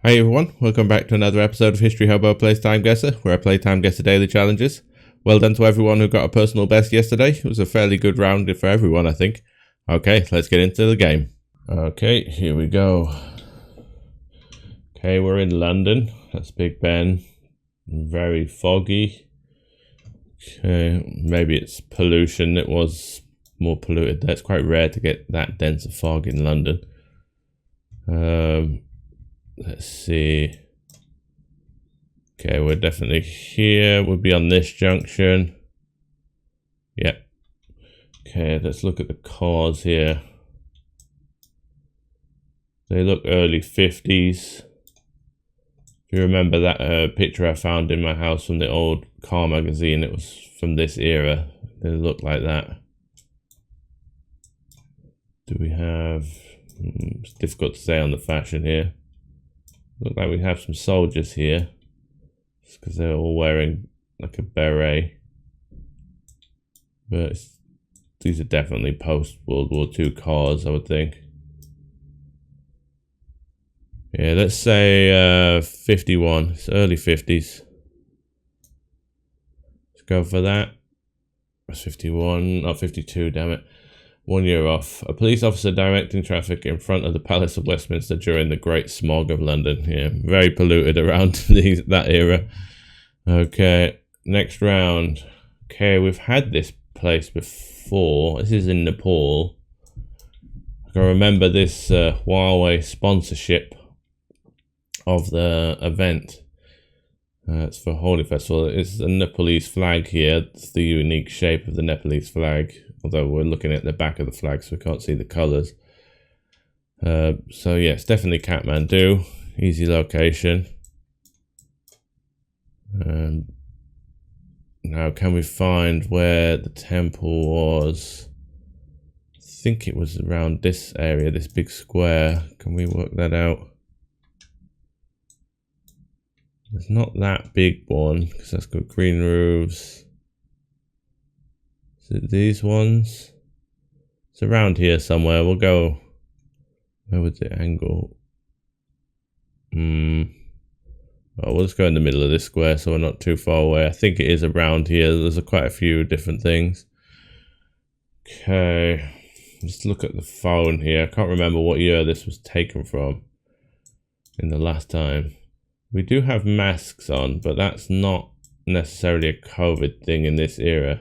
Hey everyone, welcome back to another episode of History Hobo Plays TimeGuessr, where I play TimeGuessr Daily challenges. Well done to everyone who got a personal best yesterday. It was a fairly good round for everyone, I think. Okay, let's get into the game. Okay, here we go. Okay, we're in London. That's Big Ben. Very foggy. Okay, maybe it's pollution. It was more polluted there. It's quite rare to get that dense of fog in London. Let's see. Okay, we're definitely here. We'll be on this junction. Yep. Okay, let's look at the cars here. They look early 50s. If you remember that picture I found in my house from the old car magazine, it was from this era. They look like that. Do we have... It's difficult to say on the fashion here. Look like we have some soldiers here. It's because they're all wearing like a beret. But these are definitely post-World War II cars, I would think. Yeah, let's say 51. It's early 50s. Let's go for that. That's 51, not 52, damn it. 1 year off. A police officer directing traffic in front of the Palace of Westminster during the Great Smog of London. Yeah, very polluted around that era. Okay, next round. Okay, we've had this place before. This is in Nepal. I can remember this Huawei sponsorship of the event. It's for Holi Festival. It's a Nepalese flag here. It's the unique shape of the Nepalese flag. Although we're looking at the back of the flag, so we can't see the colours. So yeah, it's definitely Kathmandu. Easy location. Now, can we find where the temple was? I think it was around this area, this big square. Can we work that out? It's not that big one, because that's got green roofs. Is it these ones? It's around here somewhere. We'll go... Where was the angle? Oh, we'll just go in the middle of this square so we're not too far away. I think it is around here. There's quite a few different things. Okay. Let's look at the phone here. I can't remember what year this was taken from in the last time. We do have masks on, but that's not necessarily a COVID thing in this era.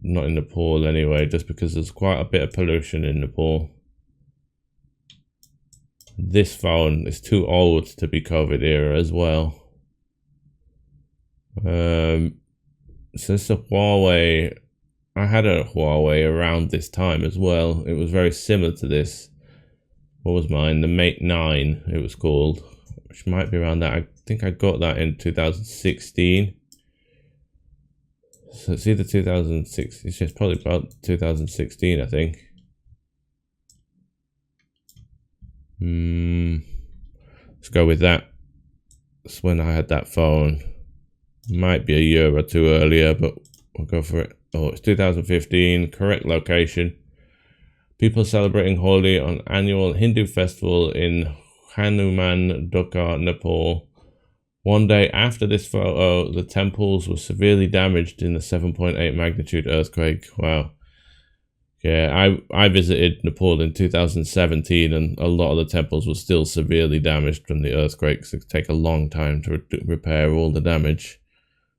Not in Nepal anyway, just because there's quite a bit of pollution in Nepal. This phone is too old to be COVID era as well. So it's a Huawei. I had a Huawei around this time as well. It was very similar to this. What was mine? The Mate 9 it was called, which might be around that. I think I got that in 2016. So it's either 2006, it's just probably about 2016, I think. Let's go with that. That's when I had that phone. Might be a year or two earlier, but we'll go for it. Oh, it's 2015, correct location. People celebrating Holi on annual Hindu festival in Hanuman Dokar, Nepal. One day after this photo, the temples were severely damaged in the 7.8 magnitude earthquake. Wow. Yeah, I visited Nepal in 2017 and a lot of the temples were still severely damaged from the earthquakes. It take a long time to repair all the damage.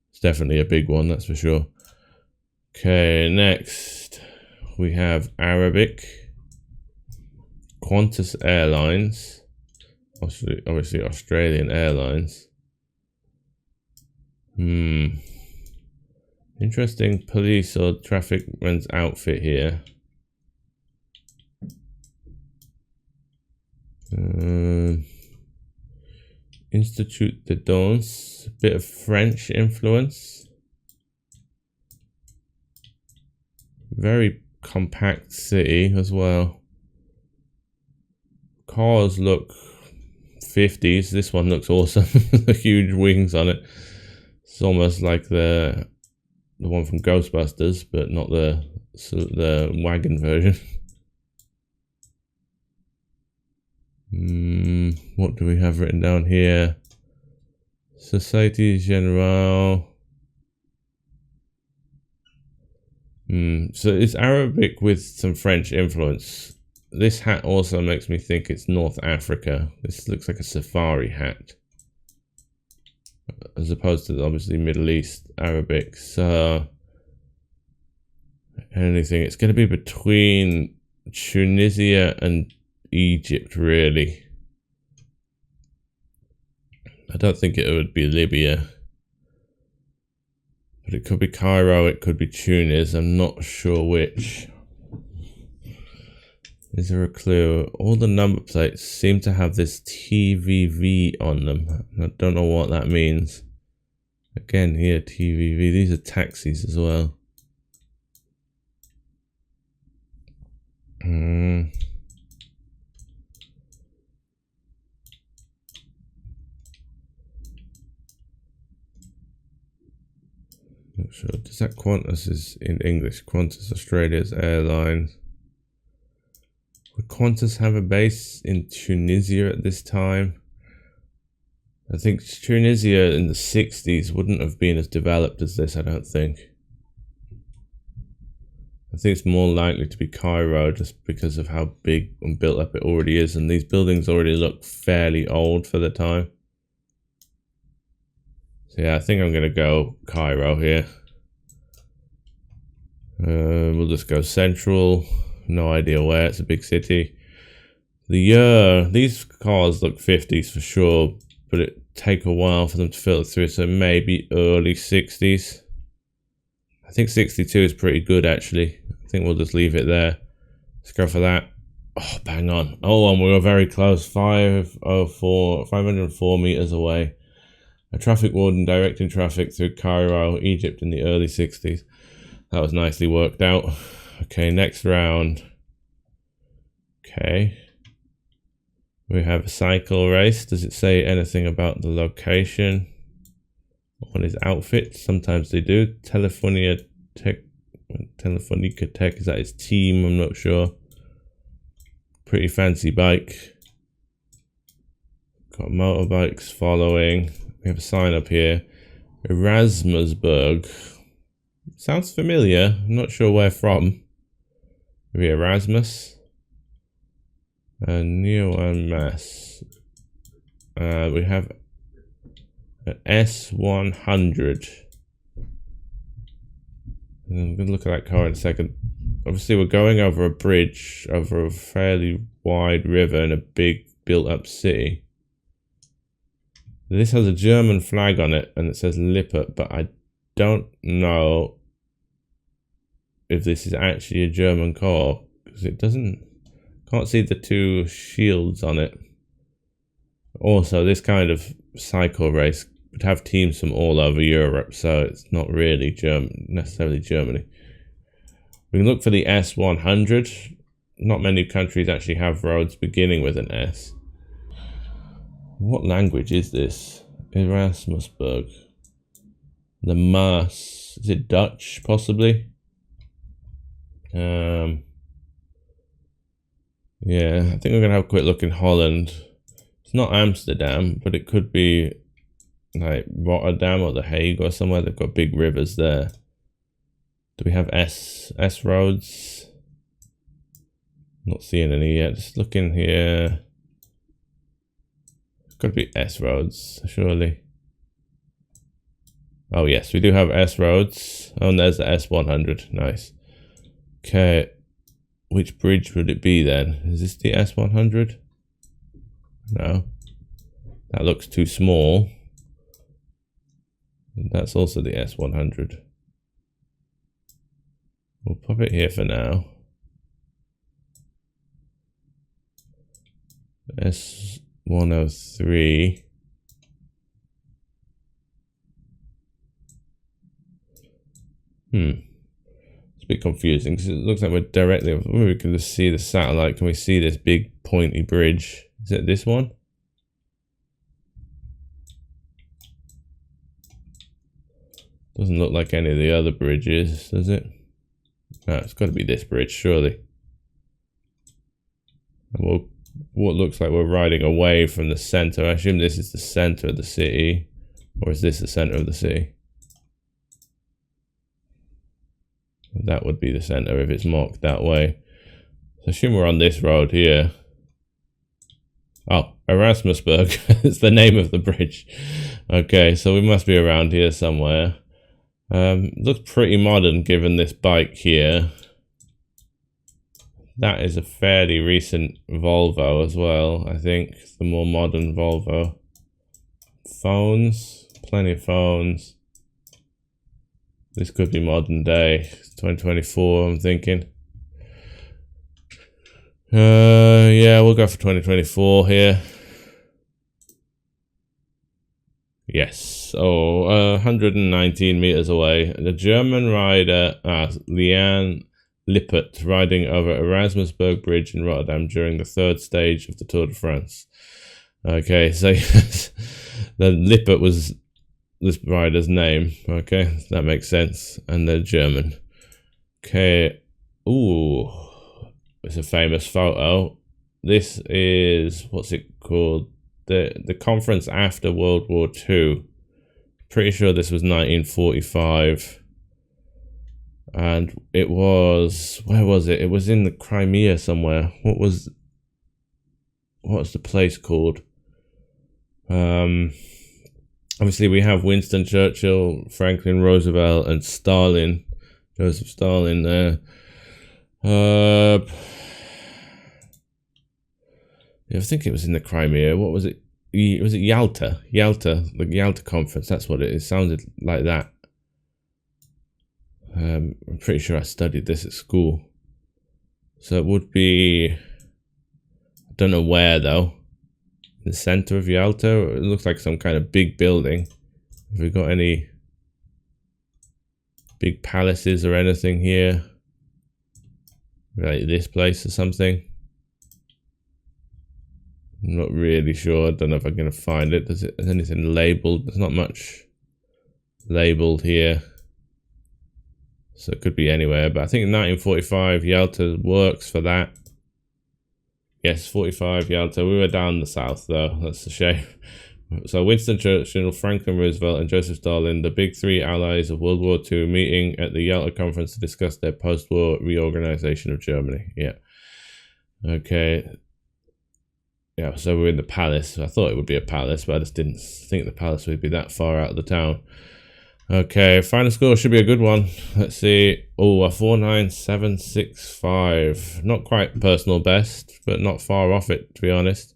It's definitely a big one, that's for sure. Okay, next we have Arabic. Qantas Airlines. Obviously Australian Airlines. Interesting police or trafficman's outfit here. Institut de Danse, a bit of French influence. Very compact city as well. Cars look 50s. This one looks awesome. The huge wings on it. It's almost like the one from Ghostbusters, but not the wagon version. What do we have written down here? Société Générale. So it's Arabic with some French influence. This hat also makes me think it's North Africa. This looks like a safari hat, as opposed to obviously Middle East Arabic. So anything, it's going to be between Tunisia and Egypt, really. I don't think it would be Libya, but it could be Cairo, it could be Tunis. I'm not sure which. Is there a clue? All the number plates seem to have this TVV on them. I don't know what that means. Again, here, TVV. These are taxis as well. Not sure. Does that Qantas is in English? Qantas Australia's Airlines. Would Qantas have a base in Tunisia at this time? I think Tunisia in the 60s wouldn't have been as developed as this, I don't think. I think it's more likely to be Cairo just because of how big and built up it already is, and these buildings already look fairly old for the time. So yeah, I think I'm going to go Cairo here. We'll just go central. No idea where, it's a big city. The year, these cars look 50s for sure, but it take a while for them to filter through, so maybe early 60s. I think 62 is pretty good actually. I think we'll just leave it there. Let's go for that. Oh, bang on. Oh, and we were very close. 504 meters away. A traffic warden directing traffic through Cairo, Egypt in the early 60s. That was nicely worked out. Okay, next round. Okay. We have a cycle race. Does it say anything about the location on his outfit? Sometimes they do. Telefonica Tech, is that his team? I'm not sure. Pretty fancy bike. Got motorbikes following. We have a sign up here. Erasmusburg. Sounds familiar. I'm not sure where from. Maybe Erasmus. Neo and Mass. We have an S100. I'm going to look at that car in a second. Obviously, we're going over a bridge, over a fairly wide river in a big built-up city. This has a German flag on it, and it says Lippert, but I don't know if this is actually a German car, because it doesn't... Can't see the two shields on it. Also, this kind of cycle race would have teams from all over Europe, so it's not really necessarily Germany. We can look for the S100. Not many countries actually have roads beginning with an S. What language is this? Erasmusburg. The Maas. Is it Dutch, possibly? Yeah, I think we're going to have a quick look in Holland. It's not Amsterdam, but it could be like Rotterdam or The Hague or somewhere. They've got big rivers there. Do we have S roads? Not seeing any yet. Just looking here. It's got to be S roads, surely. Oh yes, we do have S roads. Oh, and there's the S100. Nice. Okay. Which bridge would it be then? Is this the S100? No. That looks too small. That's also the S100. We'll pop it here for now. S103. It's a bit confusing because it looks like we're directly... We can just see the satellite. Can we see this big pointy bridge? Is it this one? Doesn't look like any of the other bridges, does it? No, it's got to be this bridge, surely. And we'll what looks like we're riding away from the center. I assume this is the center of the city, or is this the center of the city? That would be the center if it's marked that way. So I assume we're on this road here. Oh, Erasmusburg is the name of the bridge. Okay, so we must be around here somewhere. Looks pretty modern given this bike here. That is a fairly recent Volvo as well, I think. The more modern Volvo. Phones, plenty of phones. This could be modern day. 2024, I'm thinking. Yeah, we'll go for 2024 here. Yes. Oh, 119 meters away. The German rider, Liane Lippert, riding over Erasmusburg Bridge in Rotterdam during the third stage of the Tour de France. Okay, so the Lippert was this rider's name. Okay, that makes sense. And they're German. Okay. Ooh. It's a famous photo. This is, what's it called? The conference after World War II. Pretty sure this was 1945. And it was, where was it? It was in the Crimea somewhere. What was the place called? Obviously we have Winston Churchill, Franklin Roosevelt, and Stalin. Joseph Stalin there. Yeah, I think it was in the Crimea. What was it? Was it Yalta? Yalta, the Yalta conference. That's what it is. It sounded like that. I'm pretty sure I studied this at school. So it would be, I don't know where though. In the center of Yalta. It looks like some kind of big building. Have we got any big palaces or anything here? Like this place or something? I'm not really sure. I don't know if I'm going to find it. Is anything labeled? There's not much labeled here. So it could be anywhere. But I think 1945 Yalta works for that. Yes, 45 Yalta. We were down the south though. That's a shame. So Winston Churchill, Franklin Roosevelt, and Joseph Stalin, the big three allies of World War II, meeting at the Yalta Conference to discuss their post-war reorganization of Germany. Yeah. Okay. Yeah, so we're in the palace. I thought it would be a palace, but I just didn't think the palace would be that far out of the town. Okay, final score should be a good one. Let's see. Oh, a 49765. Not quite personal best, but not far off it, to be honest.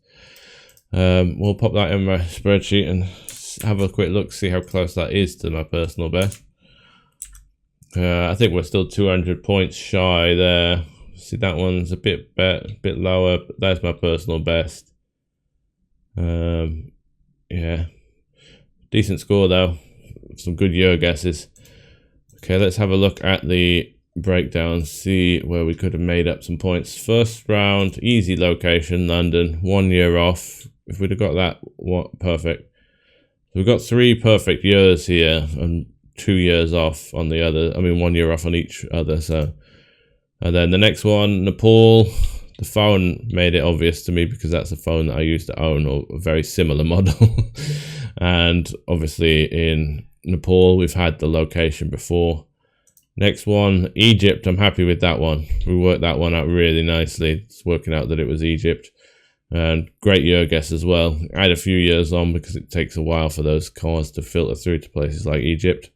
We'll pop that in my spreadsheet and have a quick look, see how close that is to my personal best. I think we're still 200 points shy there. See, that one's a bit lower, but that's my personal best. Yeah, decent score though. Some good year guesses. Okay, let's have a look at the breakdown, see where we could have made up some points. First round, easy location, London, 1 year off. If we'd have got that, what perfect. We've got 3 perfect years here and 2 years off on the other. I mean, 1 year off on each other. So, and then the next one, Nepal. The phone made it obvious to me because that's a phone that I used to own, or a very similar model. And obviously in Nepal, we've had the location before. Next one, Egypt. I'm happy with that one. We worked that one out really nicely. It's working out that it was Egypt. And great year guess as well. I had a few years on because it takes a while for those cars to filter through to places like Egypt.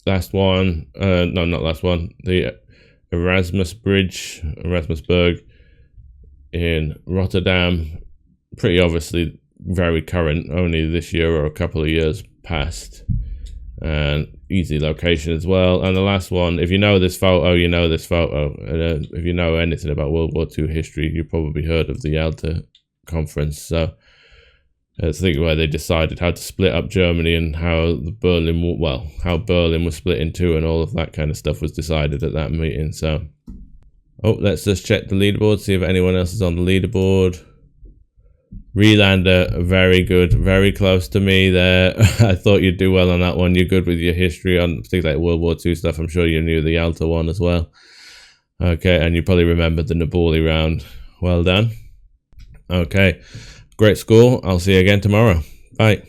Last one, no, not last one. The Erasmusburg in Rotterdam. Pretty obviously very current, only this year or a couple of years past. And easy location as well. And the last one, if you know this photo, you know this photo. If you know anything about World War II history, you probably heard of the Yalta conference. So it's the thing where they decided how to split up Germany and how Berlin was split in two, and all of that kind of stuff was decided at that meeting. So, let's just check the leaderboard, see if anyone else is on the leaderboard. Relander, very good, very close to me there. I thought you'd do well on that one. You're good with your history on things like World War II stuff. I'm sure you knew the Yalta one as well. Okay, and you probably remembered the Nabali round. Well done. Okay, great score. I'll see you again tomorrow. Bye.